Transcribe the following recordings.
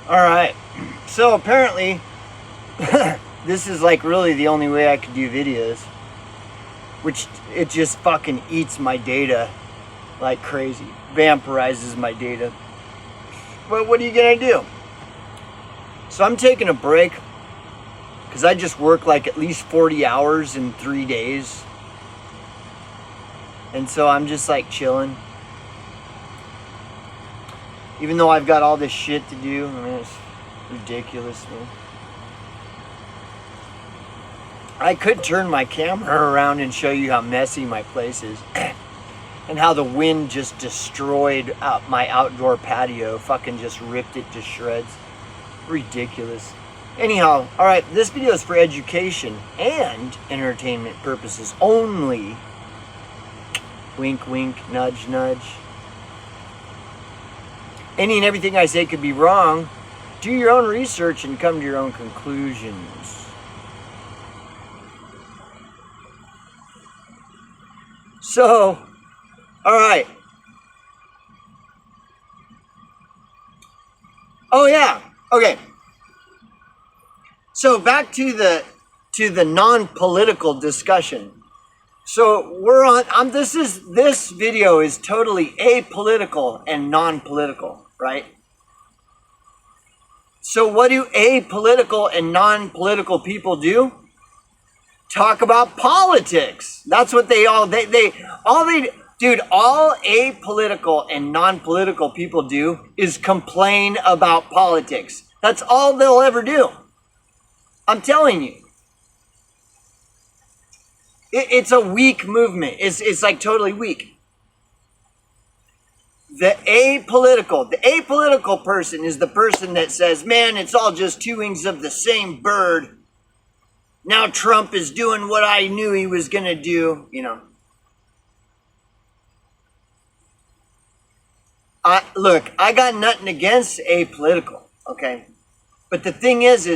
All right. So apparently, this is like really the only way I could do videos, which it just fucking eats my data like crazy, vampirizes my data. But what are you gonna do? So I'm taking a break because I just work like at least 40 hours in 3 days. And so I'm just like chilling. Even though I've got all this shit to do, I mean, it's ridiculous, man. I could turn my camera around and show you how messy my place is. And how the wind just destroyed my outdoor patio. Fucking just ripped it to shreds. Ridiculous. Anyhow, alright, this video is for education and entertainment purposes only. Wink, wink, nudge, nudge. Any and everything I say could be wrong. Do your own research and come to your own conclusions. So, alright. Oh yeah, okay. So back to the non-political discussion. So we're on this video is totally apolitical and non-political, right? So what do apolitical and non-political people do? Talk about politics. That's what all apolitical and non-political people do is complain about politics. That's all they'll ever do. I'm telling you. It's a weak movement. It's like totally weak. The apolitical person is the person that says, man, it's all just two wings of the same bird. Now Trump is doing what I knew he was going to do, you know. Look, I got nothing against apolitical, okay? But the thing is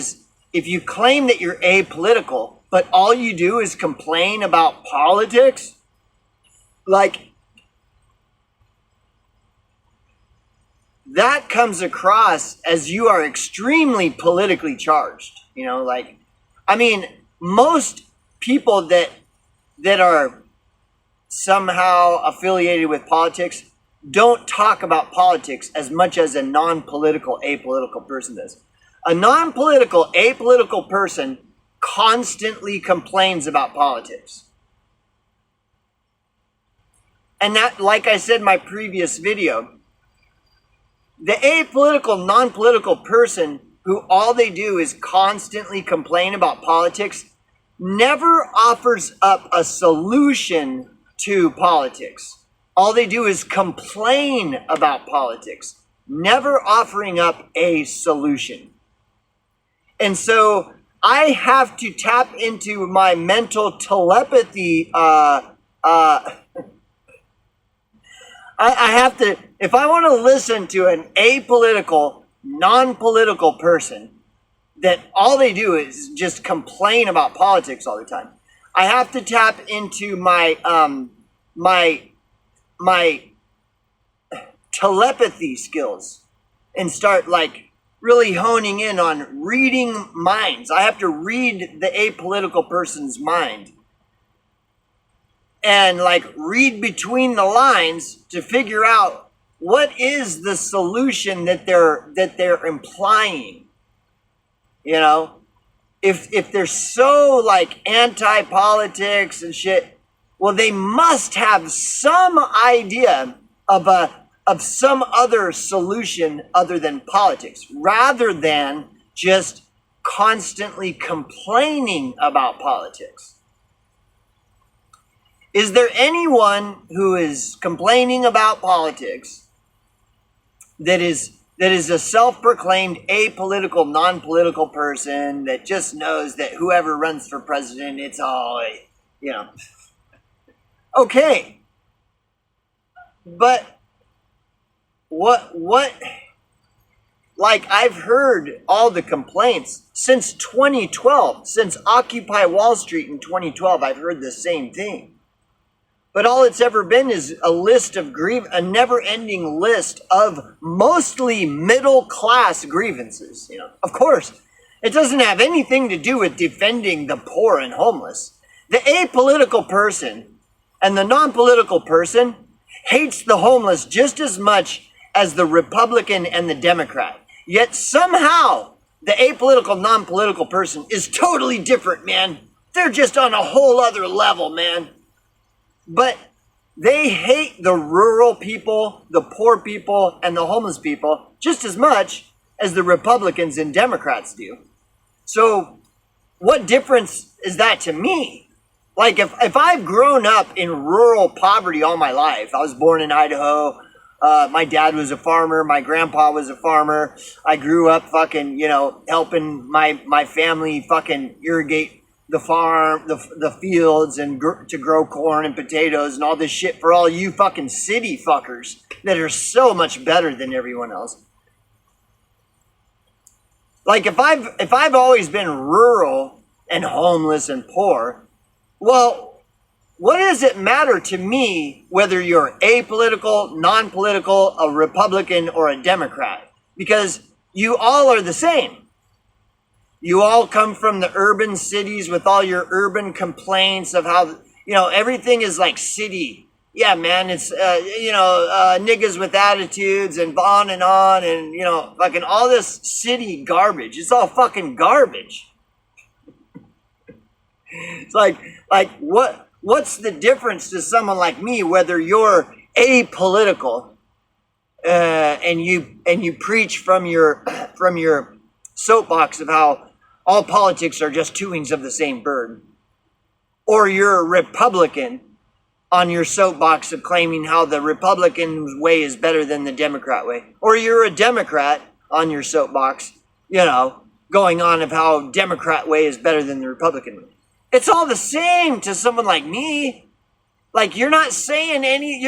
if you claim that you're apolitical, but all you do is complain about politics, like, that comes across as you are extremely politically charged, you know, like, I mean, most people that are somehow affiliated with politics don't talk about politics as much as a non-political, apolitical person does. A non-political, apolitical person constantly complains about politics. And that, like I said in my previous video, the apolitical, non-political person who all they do is constantly complain about politics never offers up a solution to politics. All they do is complain about politics, never offering up a solution. And so I have to tap into my mental telepathy. I have to, if I want to listen to an apolitical, non-political person that all they do is just complain about politics all the time, I have to tap into my telepathy skills and start like really honing in on reading minds. I have to read the apolitical person's mind and like read between the lines to figure out what is the solution that they're implying. You know, if they're so like anti-politics and shit, well, they must have some idea of some other solution other than politics, rather than just constantly complaining about politics. Is there anyone who is complaining about politics that is a self-proclaimed apolitical, non-political person that just knows that whoever runs for president, it's all, you know. Okay. But what, like, I've heard all the complaints since 2012, since Occupy Wall Street in 2012, I've heard the same thing. But all it's ever been is a list of a never-ending list of mostly middle-class grievances. Of course, it doesn't have anything to do with defending the poor and homeless. The apolitical person and the non-political person hates the homeless just as much as the Republican and the Democrat. Yet somehow the apolitical, non-political person is totally different, man. They're just on a whole other level, man. But they hate the rural people, the poor people, and the homeless people just as much as the Republicans and Democrats do. So what difference is that to me? Like, if I've grown up in rural poverty all my life, I was born in Idaho, my dad was a farmer, my grandpa was a farmer, I grew up fucking, helping my family fucking irrigate the farm, the fields, and to grow corn and potatoes and all this shit for all you fucking city fuckers that are so much better than everyone else. Like, if I've always been rural and homeless and poor, well, what does it matter to me whether you're apolitical, non-political, a Republican, or a Democrat? Because you all are the same. You all come from the urban cities with all your urban complaints of how, everything is like city. Yeah, man, it's, niggas with attitudes and on, and, fucking all this city garbage. It's all fucking garbage. It's like what's the difference to someone like me whether you're apolitical and you preach from your soapbox of how all politics are just two wings of the same bird, or you're a Republican on your soapbox of claiming how the Republican way is better than the Democrat way, or you're a Democrat on your soapbox, going on of how Democrat way is better than the Republican way. It's all the same to someone like me. Like, you're not saying any,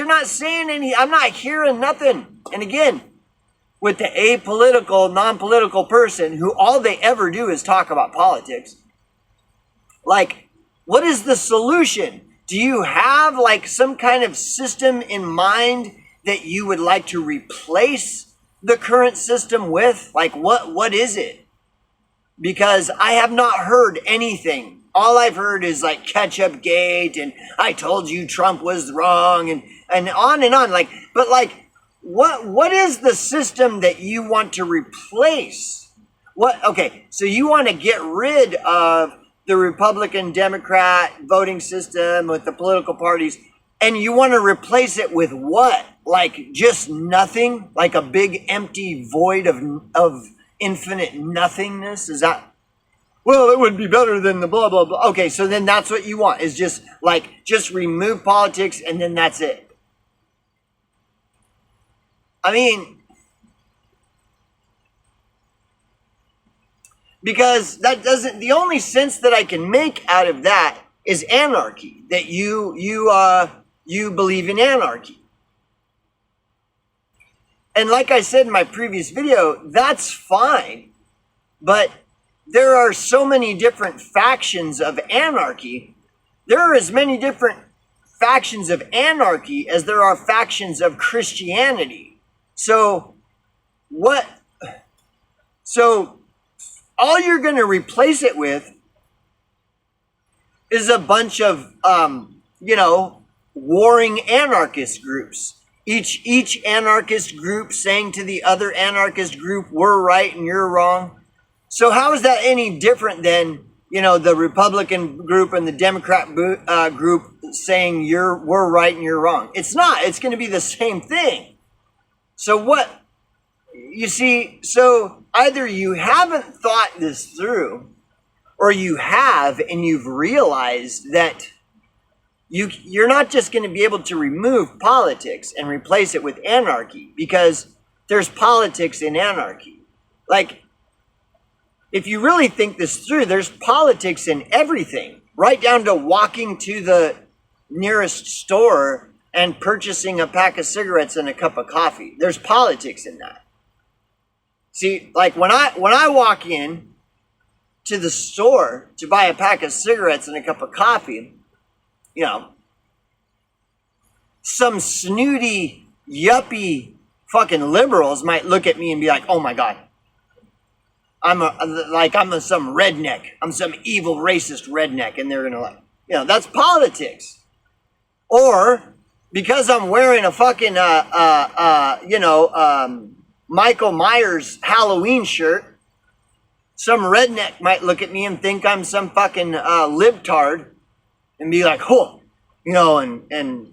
I'm not hearing nothing. And again, with the apolitical, non-political person who all they ever do is talk about politics, like, what is the solution? Do you have like some kind of system in mind that you would like to replace the current system with? Like, what is it? Because I have not heard anything. All I've heard is like ketchup gate and I told you Trump was wrong and on and on. Like, but like, what is the system that you want to replace? Okay, so you want to get rid of the Republican Democrat voting system with the political parties, and you want to replace it with what? Like just nothing? Like a big empty void of infinite nothingness? Is that? Well, it would be better than the blah, blah, blah. Okay, so then that's what you want, is just remove politics and then that's it. I mean, because that doesn't, the only sense that I can make out of that is anarchy, that you believe in anarchy. And like I said in my previous video, that's fine, but there are so many different factions of anarchy. There are as many different factions of anarchy as there are factions of Christianity. So all you're going to replace it with is a bunch of, warring anarchist groups. Each anarchist group saying to the other anarchist group, we're right and you're wrong. So how is that any different than, the Republican group and the Democrat group saying we're right and you're wrong? It's not. It's going to be the same thing. So you see, so either you haven't thought this through, or you have and you've realized that you're not just going to be able to remove politics and replace it with anarchy, because there's politics in anarchy. Like, if you really think this through, there's politics in everything, right down to walking to the nearest store and purchasing a pack of cigarettes and a cup of coffee. There's politics in that. See, like when I walk in to the store to buy a pack of cigarettes and a cup of coffee, some snooty, yuppie fucking liberals might look at me and be like, oh my God, I'm some redneck. I'm some evil racist redneck. And they're gonna that's politics. Or because I'm wearing a fucking, Michael Myers Halloween shirt, some redneck might look at me and think I'm some fucking libtard and be like, oh, and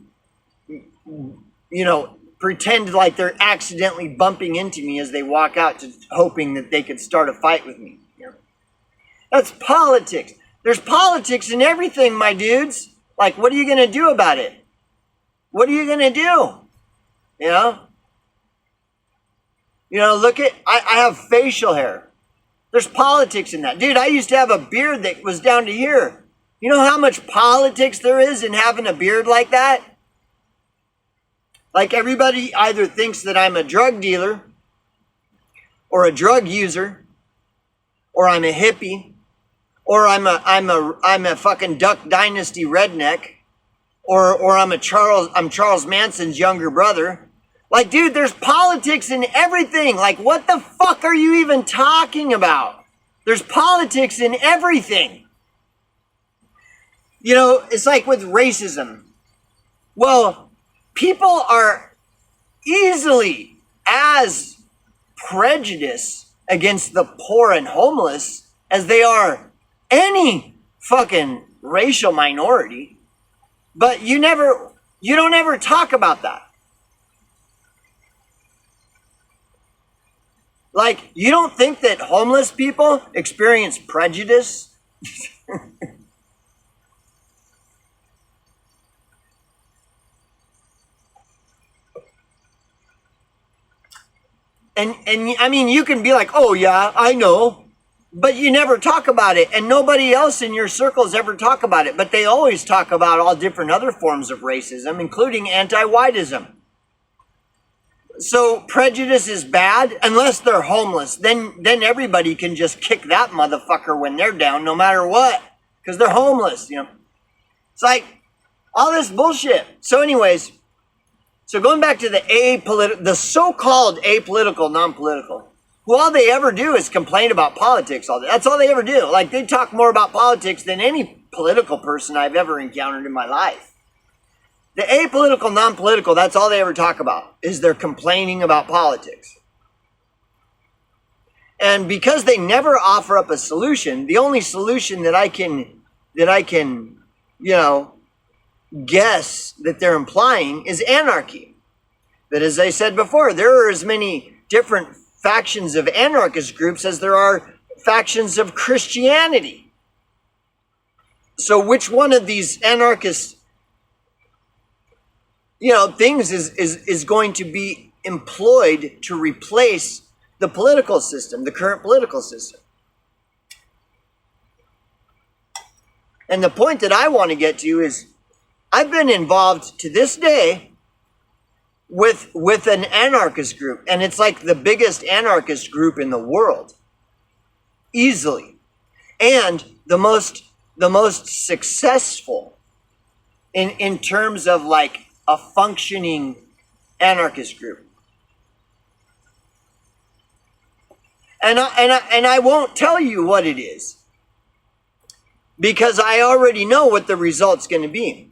pretend like they're accidentally bumping into me as they walk out, hoping that they could start a fight with me. That's politics. There's politics in everything, my dudes. Like, what are you going to do about it? What are you going to do? Look at, I have facial hair. There's politics in that. Dude, I used to have a beard that was down to here. You know how much politics there is in having a beard like that? Like, everybody either thinks that I'm a drug dealer or a drug user or I'm a hippie or I'm a fucking Duck Dynasty redneck or I'm Charles Manson's younger brother. Like, dude, there's politics in everything. Like, what the fuck are you even talking about? There's politics in everything. It's like with racism. Well, people are easily as prejudiced against the poor and homeless as they are any fucking racial minority. But you don't ever talk about that. Like, you don't think that homeless people experience prejudice? And I mean, you can be like, oh yeah, I know, but you never talk about it, and nobody else in your circles ever talk about it, but they always talk about all different other forms of racism, including anti-whiteism. So prejudice is bad unless they're homeless. Then everybody can just kick that motherfucker when they're down, no matter what, because they're homeless. It's like all this bullshit. So anyways, so going back to the so-called apolitical, non-political, who all they ever do is complain about politics all day. That's all they ever do. Like, they talk more about politics than any political person I've ever encountered in my life. The apolitical, non-political, that's all they ever talk about, is they're complaining about politics. And because they never offer up a solution, the only solution that I can guess that they're implying is anarchy. But as I said before, there are as many different factions of anarchist groups as there are factions of Christianity. So which one of these anarchist things is going to be employed to replace the political system, the current political system? And the point that I want to get to is, I've been involved to this day with an anarchist group, and it's like the biggest anarchist group in the world, easily, and the most successful in terms of like a functioning anarchist group. And I won't tell you what it is, because I already know what the result's going to be.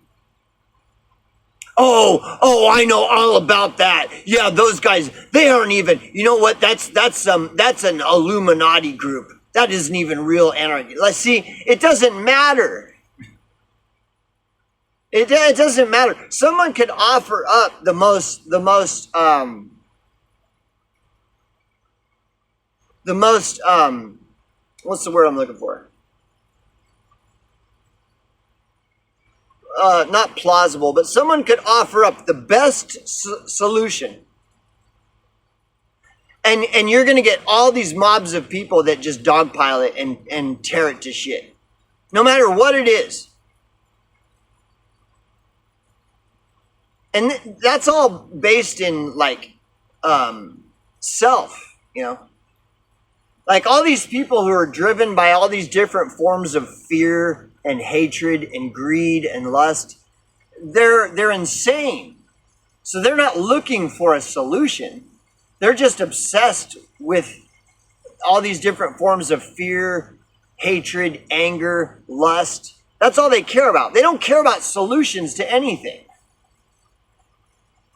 Oh, I know all about that. Yeah, those guys, they aren't even, you know what? That's an Illuminati group. That isn't even real anarchy. Let's see, it doesn't matter. It doesn't matter. Someone could offer up the most what's the word I'm looking for? Not plausible, but someone could offer up the best solution. And you're going to get all these mobs of people that just dogpile it and tear it to shit. No matter what it is. And that's all based in like self, Like all these people who are driven by all these different forms of fear and hatred and greed and lust, they're insane. So they're not looking for a solution. They're just obsessed with all these different forms of fear, hatred, anger, lust. That's all they care about. They don't care about solutions to anything.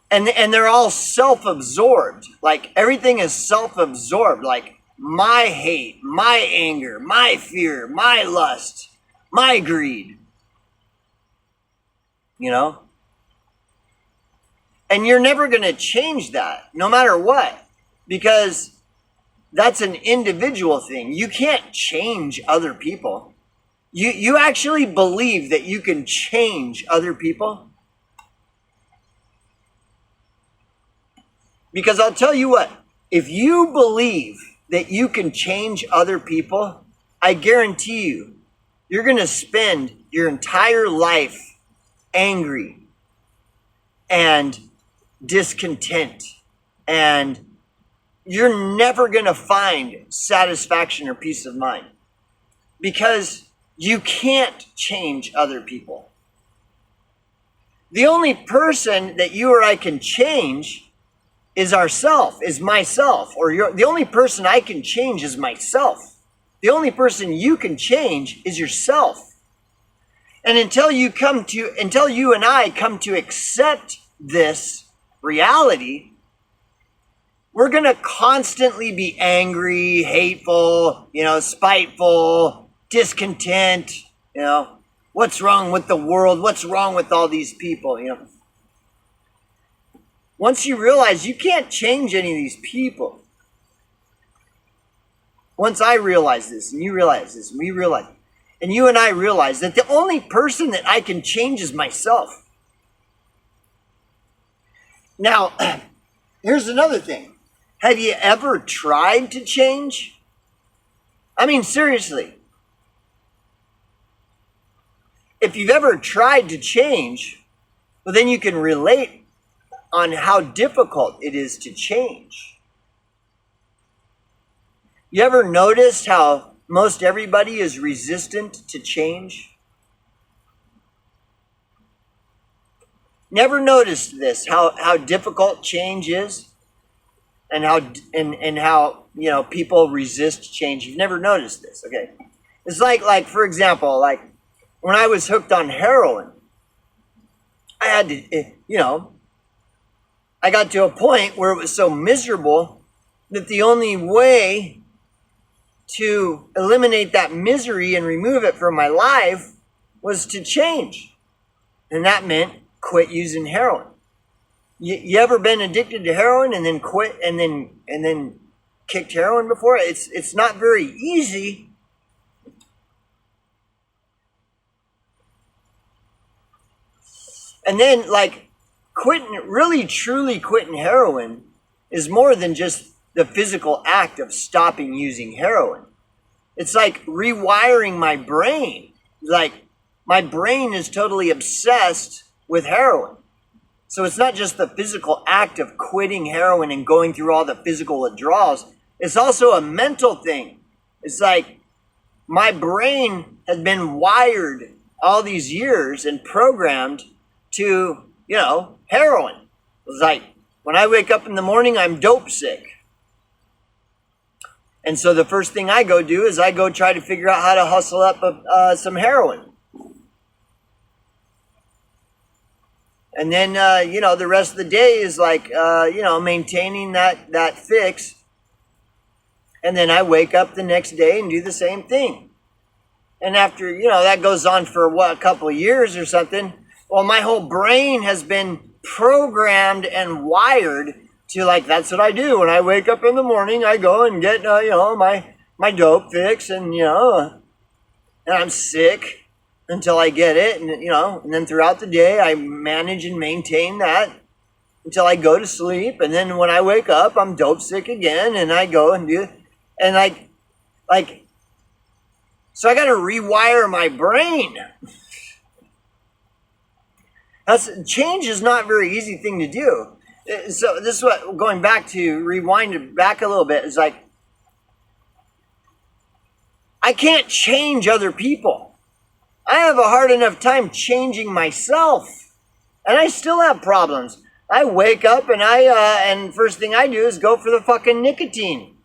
And they're all self-absorbed. Like everything is self-absorbed. Like my hate, my anger, my fear, my lust, my greed. You know? And you're never going to change that, no matter what. Because that's an individual thing. You can't change other people. You actually believe that you can change other people? Because I'll tell you what, if you believe that you can change other people, I guarantee you, you're going to spend your entire life angry and discontent, and you're never going to find satisfaction or peace of mind because you can't change other people. The only person that you or I can change is ourself, is myself, or the only person I can change is myself. The only person you can change is yourself. And until you and I come to accept this reality, we're going to constantly be angry, hateful, spiteful, discontent, what's wrong with the world? What's wrong with all these people, Once you realize you can't change any of these people. Once I realize this, and you realize this, and we realize, and you and I realize that the only person that I can change is myself. Now, here's another thing. Have you ever tried to change? I mean, seriously. If you've ever tried to change, well, then you can relate on how difficult it is to change. You ever noticed how most everybody is resistant to change? Never noticed this, how difficult change is and how people resist change. You've never noticed this, okay? It's like for example, like when I was hooked on heroin, I had to, I got to a point where it was so miserable that the only way to eliminate that misery and remove it from my life was to change. And that meant quit using heroin. You ever been addicted to heroin and then quit and then kicked heroin before? It's not very easy. And then really truly quitting heroin is more than just the physical act of stopping using heroin. It's like rewiring my brain. Like my brain is totally obsessed with heroin. So it's not just the physical act of quitting heroin and going through all the physical withdrawals. It's also a mental thing. It's like my brain has been wired all these years and programmed to, heroin. It's like when I wake up in the morning, I'm dope sick. And so the first thing I go do is I go try to figure out how to hustle up some heroin. And then, the rest of the day is maintaining that fix. And then I wake up the next day and do the same thing. And after, that goes on for a couple of years or something. Well, my whole brain has been programmed and wired to that's what I do. When I wake up in the morning, I go and get, my dope fix and I'm sick until I get it. And then throughout the day, I manage and maintain that until I go to sleep. And then when I wake up, I'm dope sick again and I go and do it. And so I got to rewire my brain. Change is not a very easy thing to do. So this is what, going back to, rewind it back a little bit, is like, I can't change other people. I have a hard enough time changing myself. And I still have problems. I wake up and and first thing I do is go for the fucking nicotine.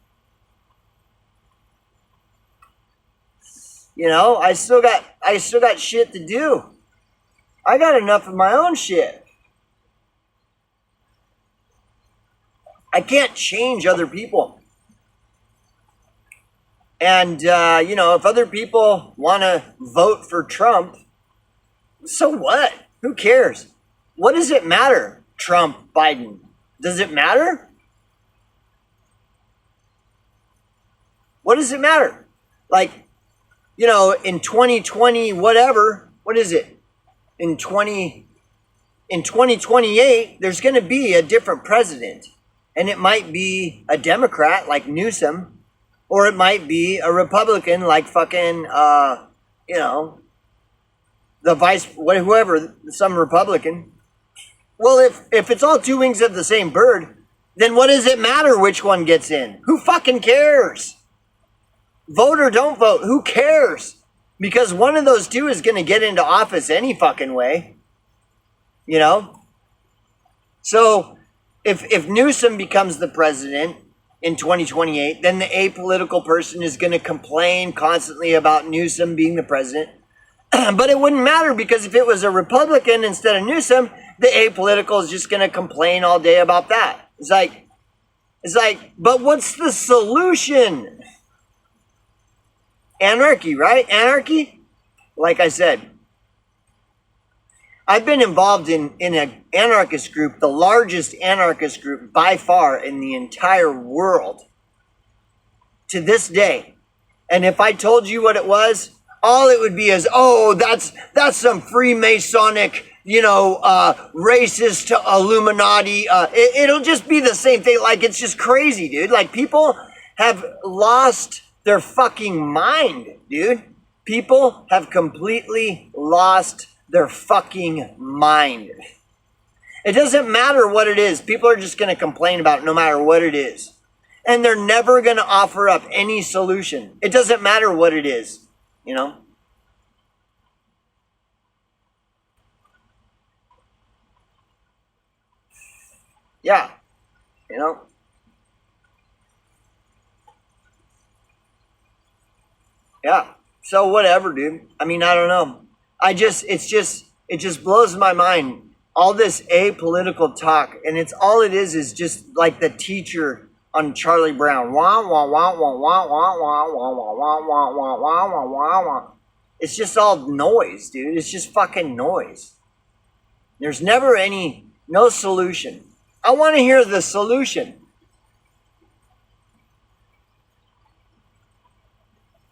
You know, I still got shit to do. I got enough of my own shit. I can't change other people. And, you know, if other people want to vote for Trump, so what? Who cares? What does it matter, Trump, Biden? Does it matter? What does it matter? Like, you know, in 2020, whatever, what is it? In 2028, there's going to be a different president. And it might be a Democrat like Newsom, or it might be a Republican like fucking, you know, the whoever, some Republican. Well, if it's all two wings of the same bird, then what does it matter which one gets in? Who fucking cares? Vote or don't vote, who cares? Because one of those two is going to get into office any fucking way. You know? So, if Newsom becomes the president in 2028, then the apolitical person is going to complain constantly about Newsom being the president. But it wouldn't matter, because if it was a Republican instead of Newsom, the apolitical is just going to complain all day about that. It's like, but what's the solution? Anarchy, right? Anarchy? Like I said, I've been involved in an anarchist group, the largest anarchist group by far in the entire world to this day. And if I told you what it was, all it would be is, oh, that's some Freemasonic, you know, racist Illuminati. It'll just be the same thing. Like, it's just crazy, dude. Like, people have lost their fucking mind, dude. People have completely lost their fucking mind. It doesn't matter what it is. People are just going to complain about it no matter what it is. And they're never going to offer up any solution. It doesn't matter what it is, you know? Yeah, you know? Yeah. So whatever, dude. I mean, I don't know. It just blows my mind. All this apolitical talk, and all it is just like the teacher on Charlie Brown. Wah, wah, wah, wah, wah, wah, wah, wah, wah, wah, wah, wah, wah, wah, wah, wah. It's just all noise, dude. It's just fucking noise. There's never no solution. I want to hear the solution.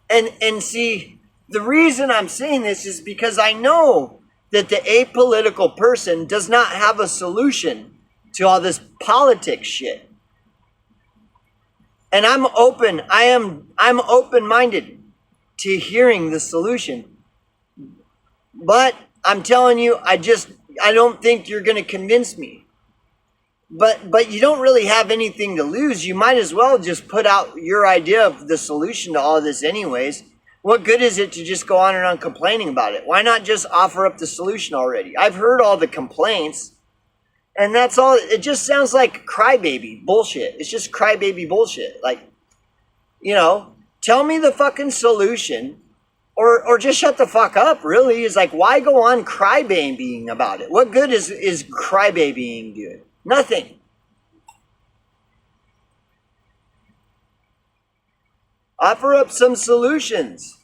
And see, the reason I'm saying this is because I know that the apolitical person does not have a solution to all this politics shit. And I'm open-minded to hearing the solution. But I'm telling you, I don't think you're going to convince me. But you don't really have anything to lose. You might as well just put out your idea of the solution to all of this anyways. What good is it to just go on and on complaining about it? Why not just offer up the solution already? I've heard all the complaints, and that's all. It just sounds like crybaby bullshit. It's just crybaby bullshit. Like, you know, tell me the fucking solution, or just shut the fuck up, really. It's like, why go on crybabying about it? What good is crybabying doing? Nothing. Offer up some solutions.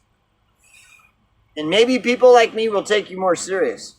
And maybe people like me will take you more serious.